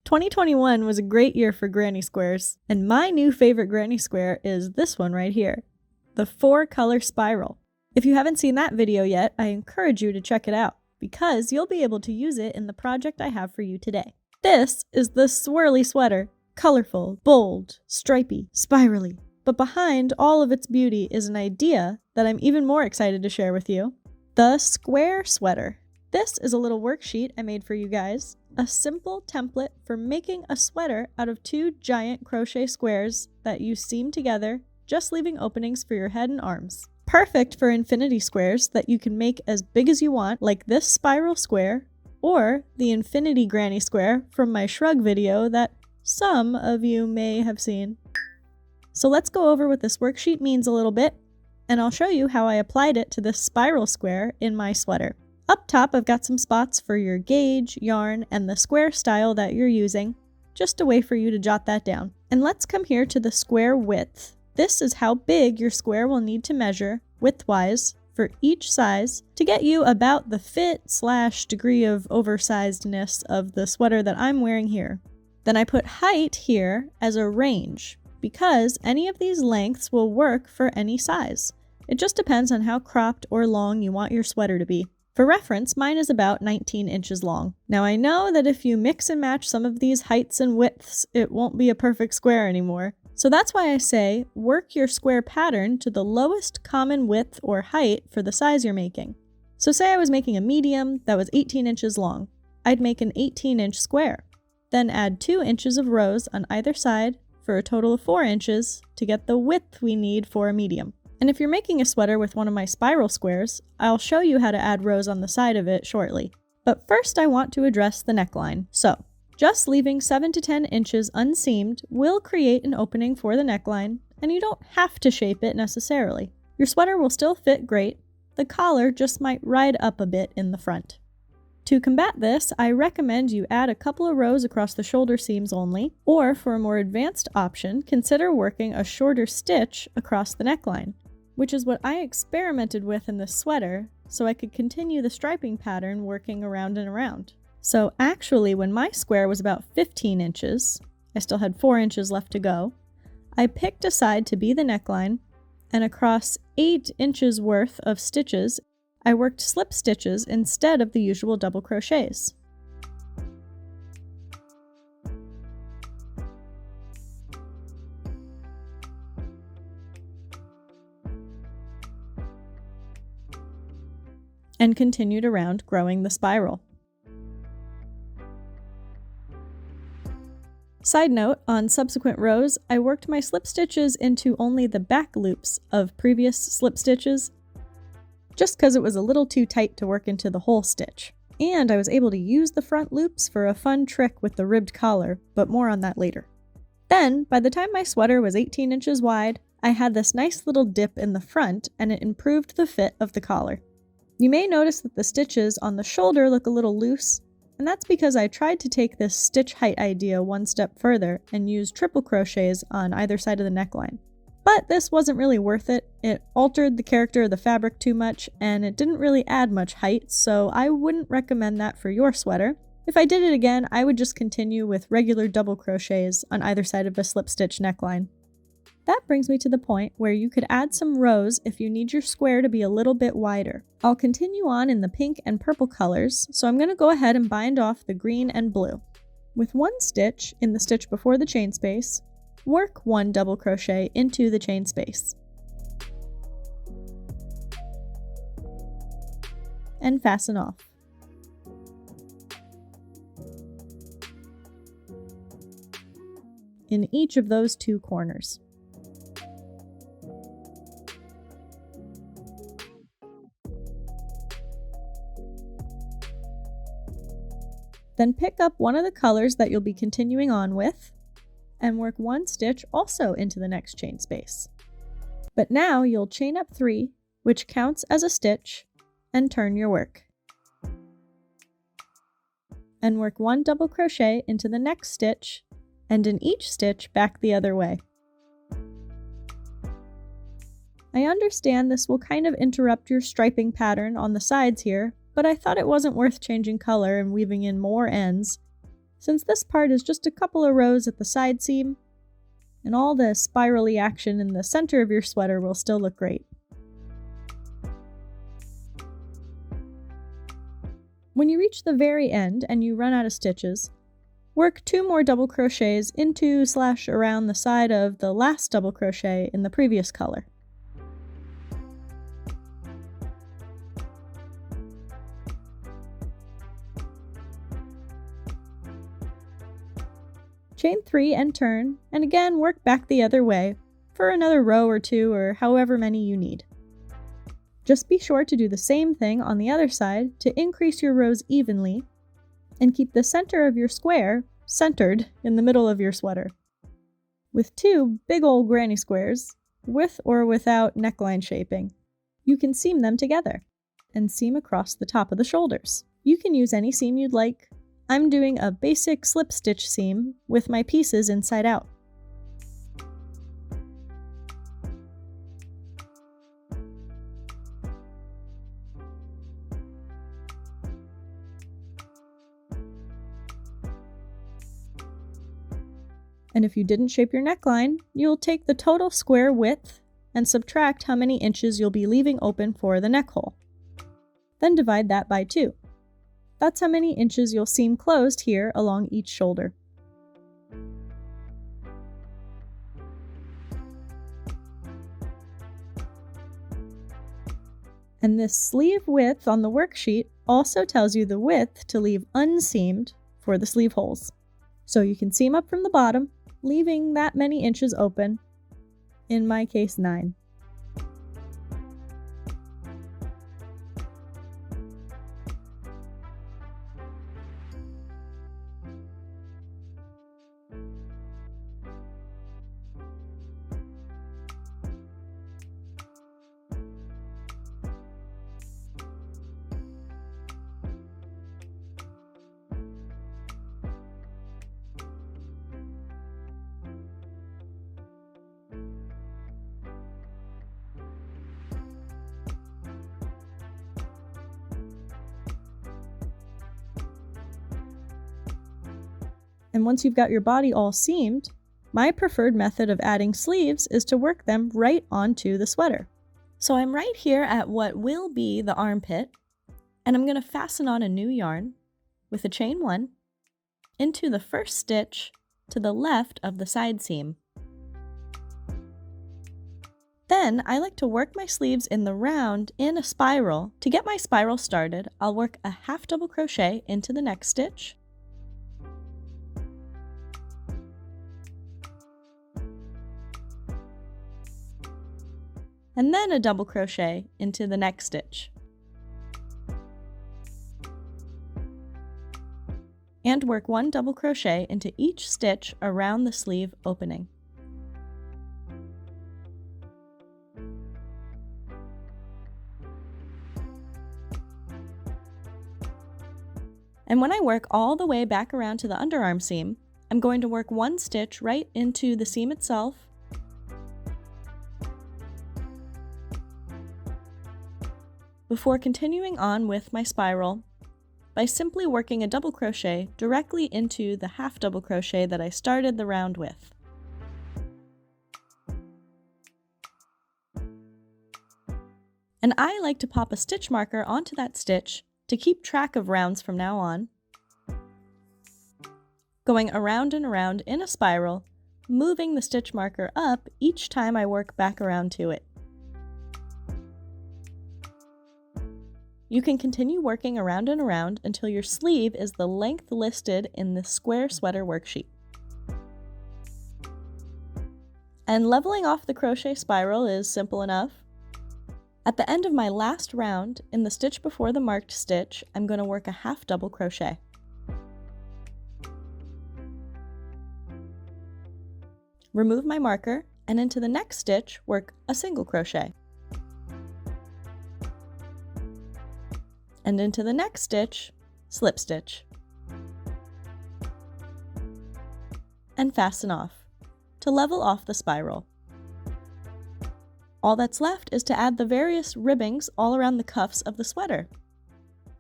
2021 was a great year for granny squares, and my new favorite granny square is this one right here, the 4-color spiral. If you haven't seen that video yet, I encourage you to check it out, because you'll be able to use it in the project I have for you today. This is the swirly sweater. Colorful, bold, stripy, spirally. But behind all of its beauty is an idea that I'm even more excited to share with you. The square sweater. This is a little worksheet I made for you guys. A simple template for making a sweater out of 2 giant crochet squares that you seam together, just leaving openings for your head and arms. Perfect for infinity squares that you can make as big as you want, like this spiral square, or the infinity granny square from my shrug video that some of you may have seen. So let's go over what this worksheet means a little bit, and I'll show you how I applied it to this spiral square in my sweater. Up top, I've got some spots for your gauge, yarn, and the square style that you're using, just a way for you to jot that down. And let's come here to the square width. This is how big your square will need to measure, width-wise, for each size to get you about the fit/degree of oversizedness of the sweater that I'm wearing here. Then I put height here as a range, because any of these lengths will work for any size. It just depends on how cropped or long you want your sweater to be. For reference, mine is about 19 inches long. Now I know that if you mix and match some of these heights and widths, it won't be a perfect square anymore. So that's why I say work your square pattern to the lowest common width or height for the size you're making. So say I was making a medium that was 18 inches long. I'd make an 18-inch square. Then add 2 inches of rows on either side for a total of 4 inches to get the width we need for a medium. And if you're making a sweater with one of my spiral squares, I'll show you how to add rows on the side of it shortly. But first I want to address the neckline. So, just leaving 7 to 10 inches unseamed will create an opening for the neckline, and you don't have to shape it necessarily. Your sweater will still fit great, the collar just might ride up a bit in the front. To combat this, I recommend you add a couple of rows across the shoulder seams only, or for a more advanced option, consider working a shorter stitch across the neckline, which is what I experimented with in this sweater, so I could continue the striping pattern working around and around. So actually, when my square was about 15 inches, I still had 4 inches left to go, I picked a side to be the neckline, and across 8 inches worth of stitches, I worked slip stitches instead of the usual double crochets. And continued around growing the spiral. Side note, on subsequent rows, I worked my slip stitches into only the back loops of previous slip stitches, just because it was a little too tight to work into the whole stitch. And I was able to use the front loops for a fun trick with the ribbed collar, but more on that later. Then, by the time my sweater was 18 inches wide, I had this nice little dip in the front, and it improved the fit of the collar. You may notice that the stitches on the shoulder look a little loose, and that's because I tried to take this stitch height idea one step further and use triple crochets on either side of the neckline. But this wasn't really worth it. It altered the character of the fabric too much, and it didn't really add much height, so I wouldn't recommend that for your sweater. If I did it again, I would just continue with regular double crochets on either side of a slip stitch neckline. That brings me to the point where you could add some rows if you need your square to be a little bit wider. I'll continue on in the pink and purple colors, so I'm going to go ahead and bind off the green and blue. With one stitch in the stitch before the chain space, work 1 double crochet into the chain space. And fasten off. In each of those 2 corners. Then pick up one of the colors that you'll be continuing on with, and work 1 stitch also into the next chain space. But now you'll chain up 3, which counts as a stitch, and turn your work. And work 1 double crochet into the next stitch, and in each stitch back the other way. I understand this will kind of interrupt your striping pattern on the sides here, but I thought it wasn't worth changing color and weaving in more ends, Since this part is just a couple of rows at the side seam, and all the spirally action in the center of your sweater will still look great. When you reach the very end and you run out of stitches, work 2 more double crochets into/around the side of the last double crochet in the previous color. Chain 3 and turn, and again work back the other way for another row or 2 or however many you need. Just be sure to do the same thing on the other side to increase your rows evenly and keep the center of your square centered in the middle of your sweater. With 2 big old granny squares, with or without neckline shaping, you can seam them together and seam across the top of the shoulders. You can use any seam you'd like. I'm doing a basic slip stitch seam with my pieces inside out. And if you didn't shape your neckline, you'll take the total square width and subtract how many inches you'll be leaving open for the neck hole. Then divide that by 2. That's how many inches you'll seam closed here along each shoulder. And this sleeve width on the worksheet also tells you the width to leave unseamed for the sleeve holes. So you can seam up from the bottom, leaving that many inches open, in my case 9. And once you've got your body all seamed, my preferred method of adding sleeves is to work them right onto the sweater. So I'm right here at what will be the armpit, and I'm going to fasten on a new yarn with a chain 1 into the first stitch to the left of the side seam. Then I like to work my sleeves in the round in a spiral. To get my spiral started, I'll work a half double crochet into the next stitch, and then a double crochet into the next stitch. And work 1 double crochet into each stitch around the sleeve opening. And when I work all the way back around to the underarm seam, I'm going to work 1 stitch right into the seam itself, before continuing on with my spiral by simply working a double crochet directly into the half double crochet that I started the round with. And I like to pop a stitch marker onto that stitch to keep track of rounds from now on, going around and around in a spiral, moving the stitch marker up each time I work back around to it. You can continue working around and around until your sleeve is the length listed in the square sweater worksheet. And leveling off the crochet spiral is simple enough. At the end of my last round, in the stitch before the marked stitch, I'm going to work a half double crochet. Remove my marker, and into the next stitch, work a single crochet. And into the next stitch, slip stitch. And fasten off, to level off the spiral. All that's left is to add the various ribbings all around the cuffs of the sweater.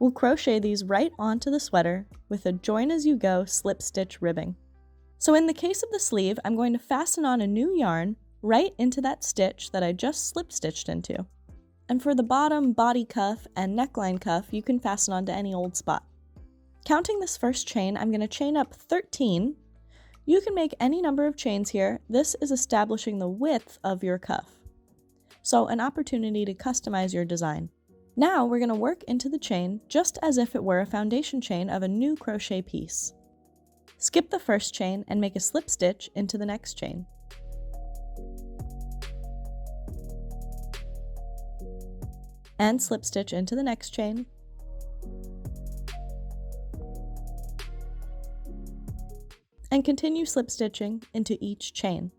We'll crochet these right onto the sweater with a join-as-you-go slip stitch ribbing. So in the case of the sleeve, I'm going to fasten on a new yarn right into that stitch that I just slip stitched into. And for the bottom body cuff and neckline cuff, you can fasten onto any old spot. Counting this first chain, I'm going to chain up 13. You can make any number of chains here. This is establishing the width of your cuff. So an opportunity to customize your design. Now we're going to work into the chain just as if it were a foundation chain of a new crochet piece. Skip the first chain and make a slip stitch into the next chain. And slip stitch into the next chain. And continue slip stitching into each chain.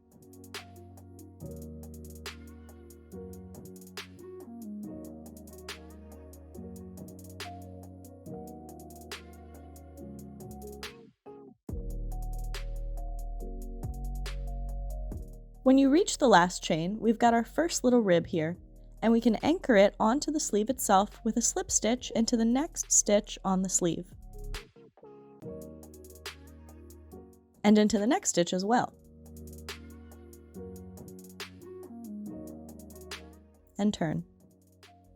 When you reach the last chain, we've got our first little rib here, and we can anchor it onto the sleeve itself with a slip stitch into the next stitch on the sleeve. And into the next stitch as well. And turn.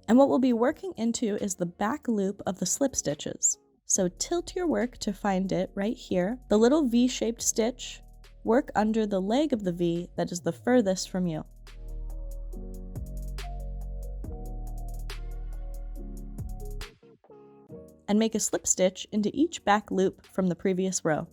And what we'll be working into is the back loop of the slip stitches. So tilt your work to find it right here, the little V-shaped stitch. Work under the leg of the V that is the furthest from you. And make a slip stitch into each back loop from the previous row.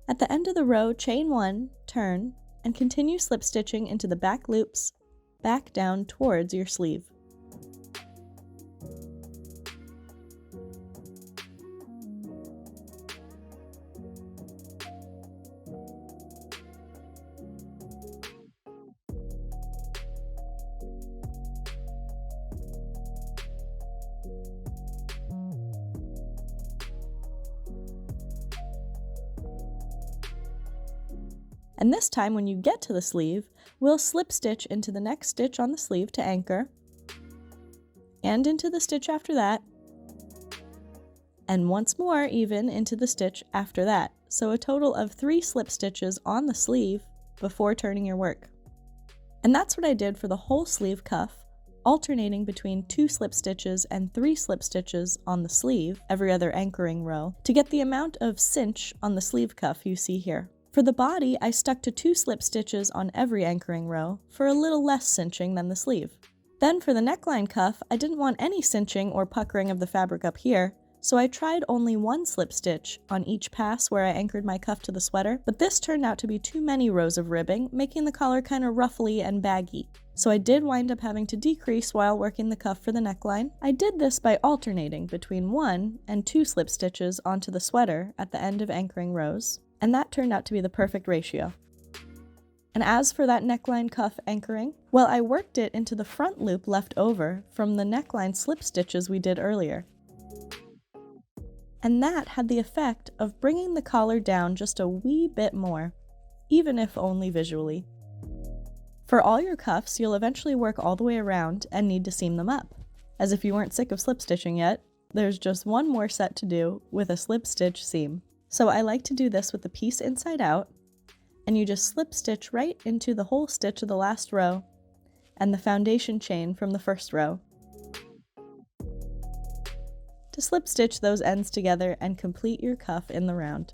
At the end of the row, chain 1, turn, and continue slip stitching into the back loops, back down towards your sleeve. And this time when you get to the sleeve, we'll slip stitch into the next stitch on the sleeve to anchor, and into the stitch after that, and once more even into the stitch after that. So a total of 3 slip stitches on the sleeve before turning your work. And that's what I did for the whole sleeve cuff, alternating between 2 slip stitches and 3 slip stitches on the sleeve every other anchoring row to get the amount of cinch on the sleeve cuff you see here. For the body, I stuck to 2 slip stitches on every anchoring row for a little less cinching than the sleeve. Then for the neckline cuff, I didn't want any cinching or puckering of the fabric up here, so I tried only 1 slip stitch on each pass where I anchored my cuff to the sweater, but this turned out to be too many rows of ribbing, making the collar kind of ruffly and baggy. So I did wind up having to decrease while working the cuff for the neckline. I did this by alternating between 1 and 2 slip stitches onto the sweater at the end of anchoring rows. And that turned out to be the perfect ratio. And as for that neckline cuff anchoring, well, I worked it into the front loop left over from the neckline slip stitches we did earlier. And that had the effect of bringing the collar down just a wee bit more, even if only visually. For all your cuffs, you'll eventually work all the way around and need to seam them up. As if you weren't sick of slip stitching yet, there's just one more set to do with a slip stitch seam. So I like to do this with the piece inside out, and you just slip stitch right into the whole stitch of the last row and the foundation chain from the first row. To slip stitch those ends together and complete your cuff in the round.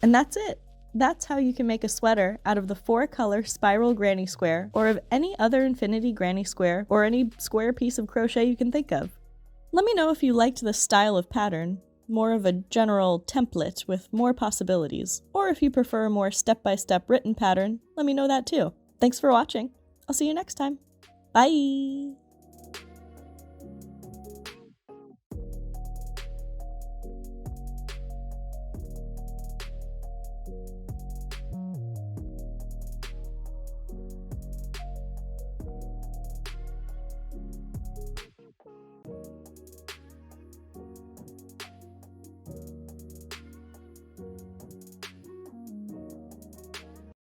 And that's it! That's how you can make a sweater out of the 4-color spiral granny square, or of any other infinity granny square, or any square piece of crochet you can think of. Let me know if you liked this style of pattern. more of a general template with more possibilities. Or if you prefer a more step-by-step written pattern, let me know that too. Thanks for watching. I'll see you next time. Bye!